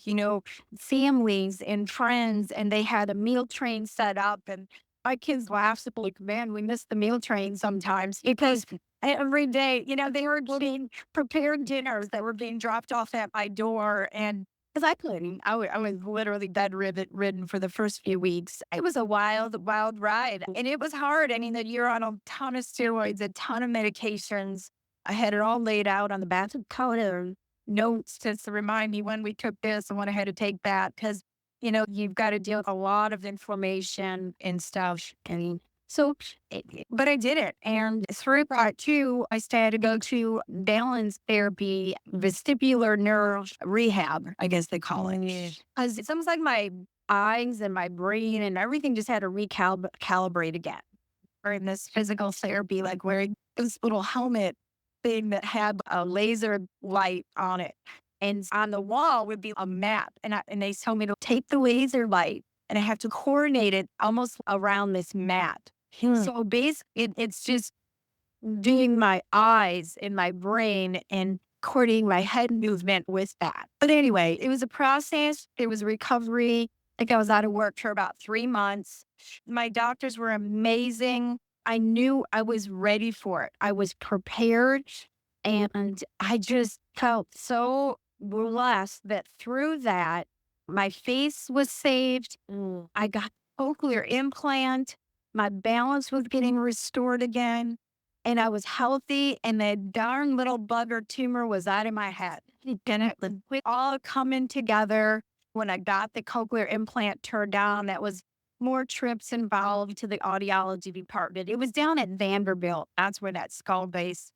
[SPEAKER 2] families and friends, and they had a meal train set up and my kids laughed like, man, we miss the meal train sometimes because every day, they were getting prepared dinners that were being dropped off at my door. And because I couldn't. I was literally bedridden for the first few weeks. It was a wild, wild ride. And it was hard. I mean, that you're on a ton of steroids, a ton of medications. I had it all laid out on the bathroom counter, notes just to remind me when we took this and when I had to take that. Because, you've got to deal with a lot of inflammation and stuff. And so, but I did it. And through part two, I started to go to balance therapy, vestibular nerve rehab, I guess they call it. Because it's almost like my eyes and my brain and everything just had to recalibrate again. Or in this physical therapy, like wearing this little helmet thing that had a laser light on it. And on the wall would be a map. And they told me to take the laser light and I have to coordinate it almost around this mat. So basically, it's just doing my eyes and my brain and coordinating my head movement with that. But anyway, it was a process. It was recovery. I think I was out of work for about 3 months. My doctors were amazing. I knew I was ready for it. I was prepared. And I just felt so blessed that through that, my face was saved. I got cochlear implant. My balance was getting restored again. And I was healthy. And that darn little bugger tumor was out of my head. And it was all coming together. When I got the cochlear implant turned down, that was more trips involved to the audiology department. It was down at Vanderbilt. That's where that skull base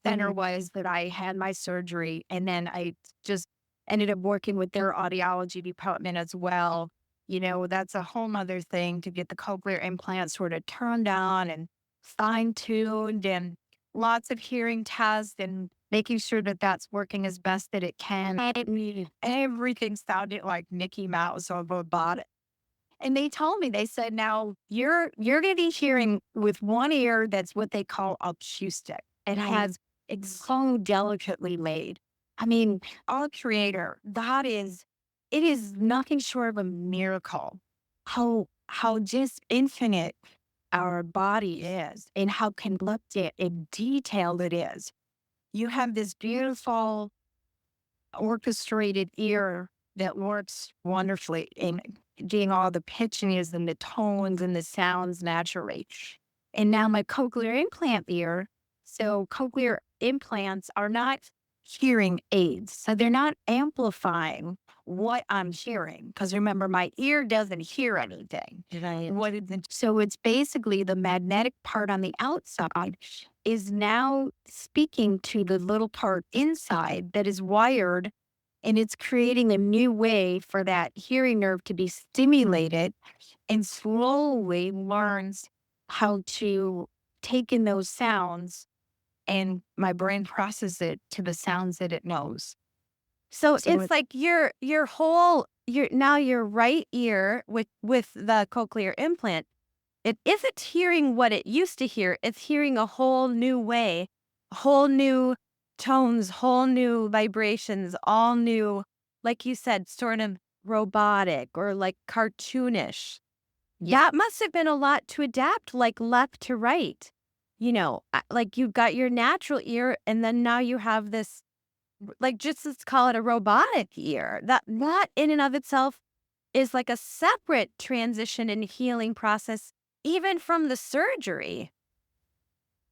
[SPEAKER 2] center was that I had my surgery. And then I just ended up working with their audiology department as well. That's a whole nother thing to get the cochlear implant sort of turned on and fine tuned and lots of hearing tests and making sure that that's working as best that it can. Everything sounded like Mickey Mouse or robotic. And they told me, they said, now you're going to be hearing with one ear. That's what they call acoustic. It's so delicately made. I mean, our creator, it is nothing short of a miracle. How just infinite our body is and how conducted and detailed it is. You have this beautiful orchestrated ear that works wonderfully in doing all the pitches and the tones and the sounds naturally. And now my cochlear implant ear. So cochlear implants are not hearing aids. So they're not amplifying what I'm hearing. Because remember, my ear doesn't hear anything. So it's basically the magnetic part on the outside is now speaking to the little part inside that is wired. And it's creating a new way for that hearing nerve to be stimulated and slowly learns how to take in those sounds and my brain process it to the sounds that it knows.
[SPEAKER 3] So it's like your right ear with the cochlear implant, it isn't hearing what it used to hear. It's hearing a whole new way, whole new tones, whole new vibrations, all new, like you said, sort of robotic or like cartoonish. That must have been a lot to adapt, like left to right. Like you've got your natural ear and then now you have this, like, just let's call it a robotic ear. That in and of itself is like a separate transition and healing process, even from the surgery.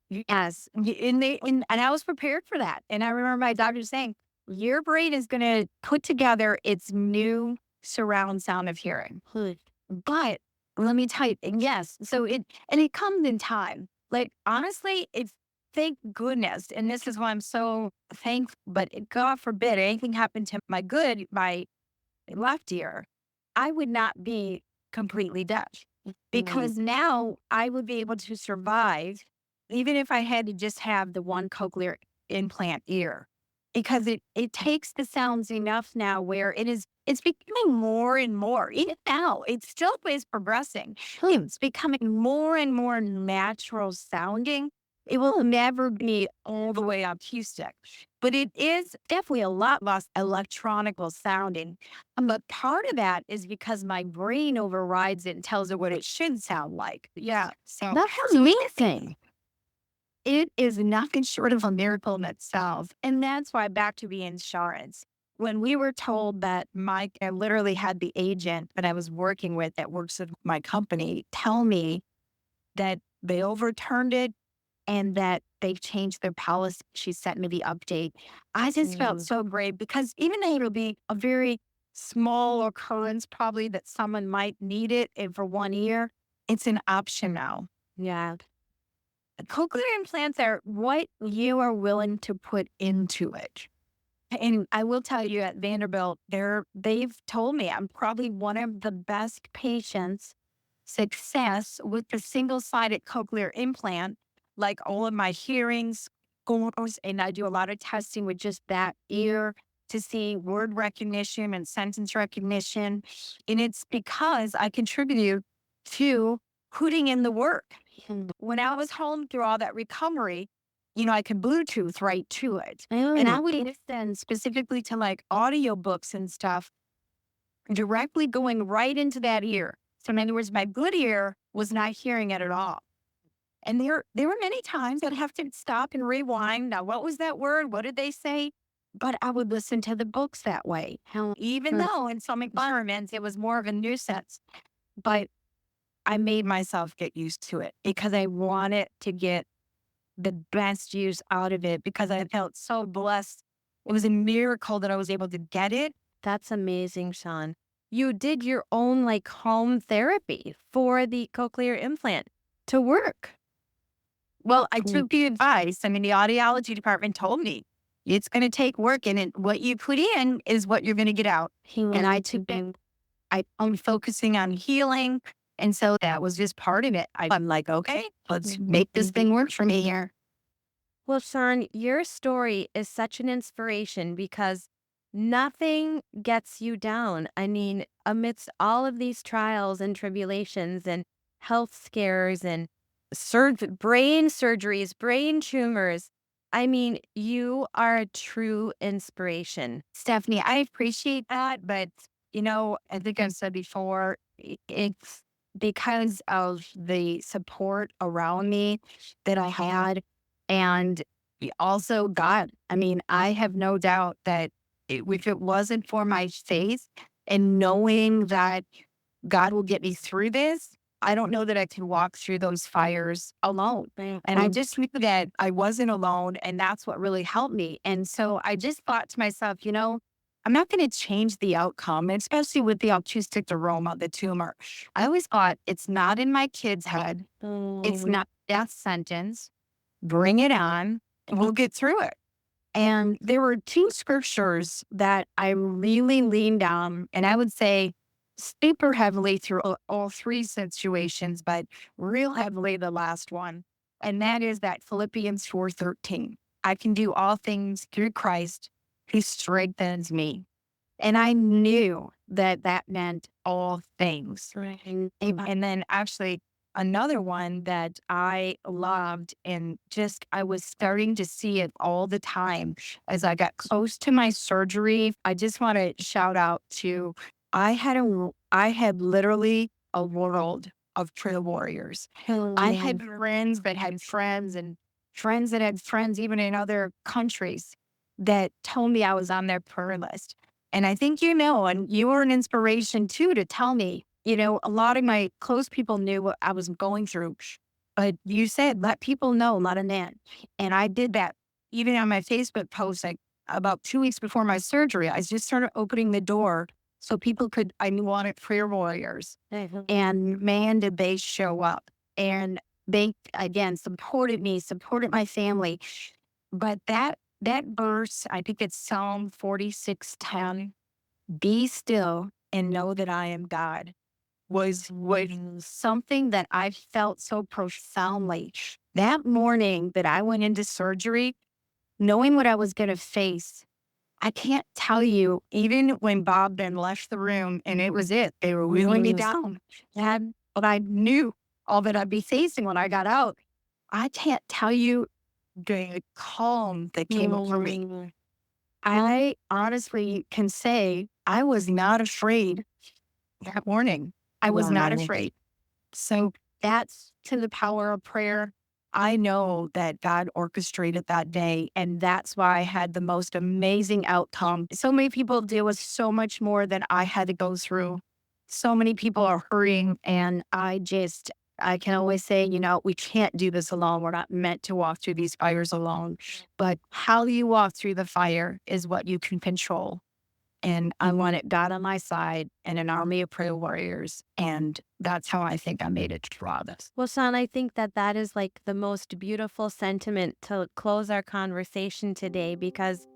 [SPEAKER 2] Yes. And I was prepared for that. And I remember my doctor saying, your brain is going to put together its new surround sound of hearing. But let me tell you, yes. So it comes in time. Like, honestly, thank goodness. And this is why I'm so thankful. But God forbid anything happened to my left ear, I would not be completely deaf. Because now I would be able to survive even if I had to just have the one cochlear implant ear. Because it takes the sounds enough now where it's becoming more and more. Even now, it still is progressing. It's becoming more and more natural sounding. It will never be all the way acoustic, but it is definitely a lot less electronical sounding. But part of that is because my brain overrides it and tells it what it should sound like. Yeah. So
[SPEAKER 3] That's amazing.
[SPEAKER 2] it is nothing short of a miracle in itself. And that's why back to the insurance. when we were told that I literally had the agent that I was working with that works at my company tell me that they overturned it and that they've changed their policy. She sent me the update. I just felt so great because even though it'll be a very small occurrence, probably that someone might need it and for 1 year, it's an option now.
[SPEAKER 3] Yeah.
[SPEAKER 2] Cochlear implants are what you are willing to put into it. And I will tell you at Vanderbilt, they've told me I'm probably one of the best patients success with the single-sided cochlear implant, like all of my hearings goes, and I do a lot of testing with just that ear to see word recognition and sentence recognition. And it's because I contributed to putting in the work. When I was home through all that recovery, I could Bluetooth right to it. And I would listen specifically to like audiobooks and stuff directly going right into that ear. So in other words, my good ear was not hearing it at all. And there were many times I'd have to stop and rewind. Now, what was that word? What did they say? But I would listen to the books that way. Even though in some environments it was more of a nuisance. But I made myself get used to it because I wanted to get the best use out of it because I felt so blessed. It was a miracle that I was able to get it.
[SPEAKER 3] That's amazing, Shawn. You did your own like home therapy for the cochlear implant to work.
[SPEAKER 2] Well, I took the advice. I mean, the audiology department told me it's going to take work and what you put in is what you're going to get out. And I took it. I'm focusing on healing. And so that was just part of it. I'm like, okay, let's make this thing work for me here.
[SPEAKER 3] Well, Shawn, your story is such an inspiration because nothing gets you down. I mean, amidst all of these trials and tribulations and health scares and brain surgeries, brain tumors, I mean, you are a true inspiration.
[SPEAKER 2] Stephanie, I appreciate that. But, I think I've said before, it's because of the support around me that I had. And also God. I mean, I have no doubt that if it wasn't for my faith and knowing that God will get me through this, I don't know that I can walk through those fires alone. And I just knew that I wasn't alone. And that's what really helped me. And so I just thought to myself, I'm not going to change the outcome, especially with the acoustic neuroma, the tumor. I always thought it's not in my kid's head. It's not death sentence. Bring it on. And we'll get through it. And there were two scriptures that I really leaned on, and I would say super heavily through all three situations, but real heavily the last one. And that is that Philippians 4:13. I can do all things through Christ who strengthens me. And I knew that that meant all things.
[SPEAKER 3] Right.
[SPEAKER 2] And then actually another one that I loved and just I was starting to see it all the time as I got close to my surgery. I just want to shout out to I had literally a world of trail warriors. I had friends that had friends and friends that had friends even in other countries that told me I was on their prayer list. And I think and you were an inspiration too to tell me, a lot of my close people knew what I was going through. But you said, let people know, let them in. And I did that even on my Facebook post, like about 2 weeks before my surgery. I just started opening the door so people I wanted prayer warriors. And man, did they show up. And they, again, supported me, supported my family. But that verse, I think it's Psalm 46:10, be still and know that I am God, was something that I felt so profoundly. That morning that I went into surgery, knowing what I was going to face, I can't tell you, even when Bob then left the room and it was it, they were wheeling me down. But I knew all that I'd be facing when I got out. I can't tell you the calm that came over me. I honestly can say I was not afraid that morning. I was not afraid. So that's to the power of prayer. I know that God orchestrated that day, and that's why I had the most amazing outcome. So many people deal with so much more than I had to go through. So many people are hurting, and I can always say, we can't do this alone. We're not meant to walk through these fires alone. But how you walk through the fire is what you can control. And I wanted God on my side and an army of prayer warriors. And that's how I think I made it through all this.
[SPEAKER 3] Well, Shawn, I think that that is like the most beautiful sentiment to close our conversation today because,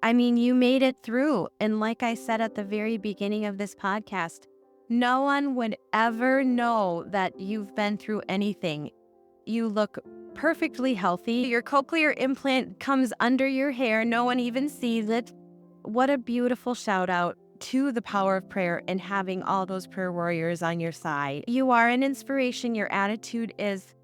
[SPEAKER 3] I mean, you made it through. And like I said at the very beginning of this podcast, no one would ever know that you've been through anything. You look perfectly healthy. Your cochlear implant comes under your hair. No one even sees it. What a beautiful shout out to the power of prayer and having all those prayer warriors on your side. You are an inspiration. Your attitude is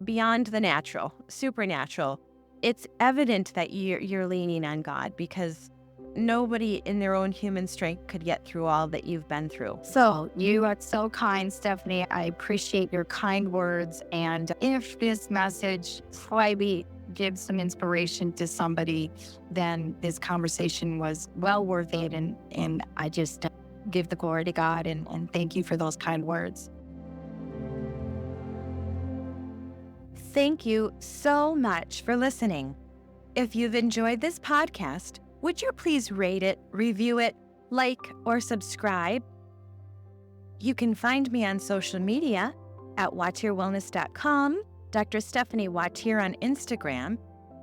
[SPEAKER 3] beyond the natural, supernatural. It's evident that you're leaning on God because nobody in their own human strength could get through all that you've been through.
[SPEAKER 2] So you are so kind, Stephanie. I appreciate your kind words. And if this message maybe gives some inspiration to somebody, then this conversation was well worth it. And I just give the glory to God and thank you for those kind words.
[SPEAKER 1] Thank you so much for listening. If you've enjoyed this podcast, would you please rate it, review it, like, or subscribe? You can find me on social media at wautierwellness.com, Dr. Stephanie Wautier on Instagram,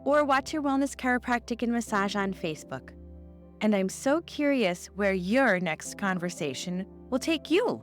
[SPEAKER 1] or Wautier Wellness Chiropractic and Massage on Facebook. And I'm so curious where your next conversation will take you.